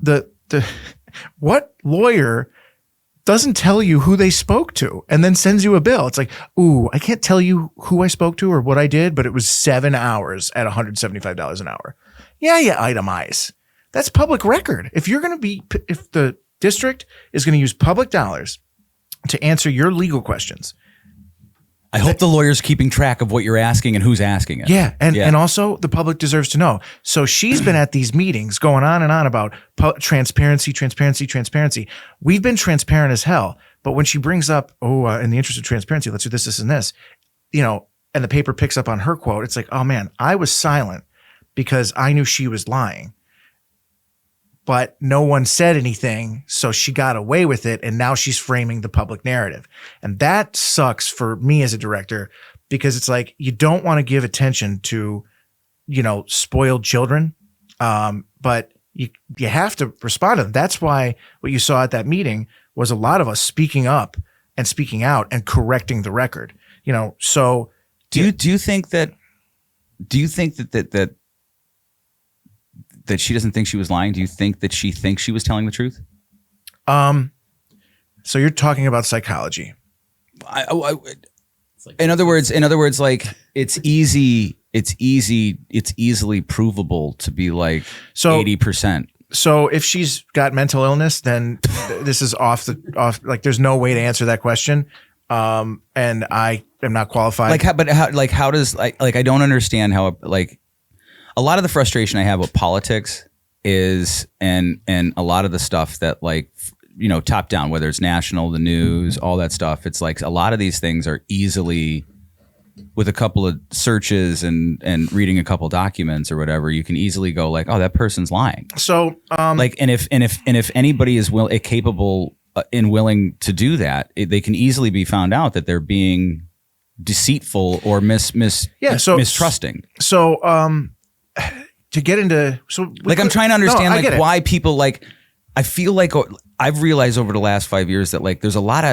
the what lawyer doesn't tell you who they spoke to and then sends you a bill? It's like, ooh, I can't tell you who I spoke to or what I did, but it was 7 hours at $175 an hour. Yeah, you itemize. That's public record. If the district is going to use public dollars to answer your legal questions, I hope the lawyer's keeping track of what you're asking and who's asking it. Yeah. And also the public deserves to know. So she's been at these meetings going on and on about transparency. We've been transparent as hell. But when she brings up, in the interest of transparency, let's do this, and this, and the paper picks up on her quote, it's like, oh man, I was silent because I knew she was lying. But no one said anything, so she got away with it, and now she's framing the public narrative. And that sucks for me as a director, because it's like, you don't want to give attention to, spoiled children, but you have to respond to them. That's why what you saw at that meeting was a lot of us speaking up and speaking out and correcting the record. So do you think that she doesn't think she was lying? Do you think that she thinks she was telling the truth? So you're talking about psychology. In other words, like it's easily provable to be like 80%. So if she's got mental illness, then this is off. Like there's no way to answer that question. And I am not qualified. How does I don't understand how a lot of the frustration I have with politics is, and a lot of the stuff that top down, whether it's national, the news, all that stuff. It's like a lot of these things are easily, with a couple of searches and reading a couple documents or whatever, you can easily go like, oh, that person's lying. So and if anybody is capable and willing to do that, they can easily be found out that they're being deceitful or mistrusting. So to get into I'm trying to understand why people I feel like I've realized over the last 5 years that there's a lot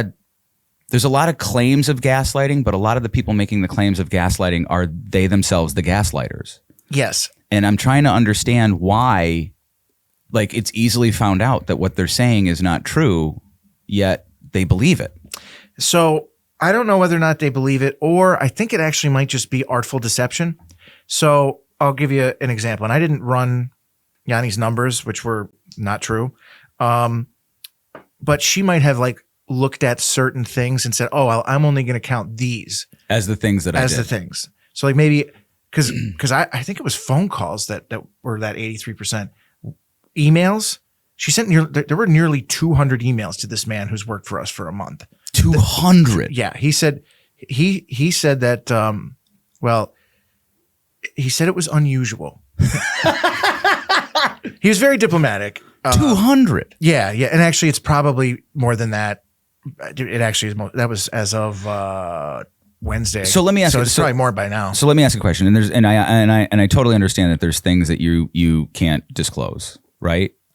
of claims of gaslighting, but a lot of the people making the claims of gaslighting are they themselves the gaslighters. Yes. And I'm trying to understand why it's easily found out that what they're saying is not true, yet they believe it. So I don't know whether or not they believe it, or I think it actually might just be artful deception. So I'll give you an example. And I didn't run Yanni's numbers, which were not true. But she might have looked at certain things and said, oh, well, I'm only going to count these as the things that I did. As the things. So maybe because I think it was phone calls that were that 83%. Emails. She sent there were nearly 200 emails to this man who's worked for us for a month. 200. Yeah. He said that, he said it was unusual. He was very diplomatic. 200. Yeah. And actually, it's probably more than that. It actually is. That was as of Wednesday. So let me ask. So it's probably more by now. So let me ask a question. And I totally understand that there's things that you can't disclose, right?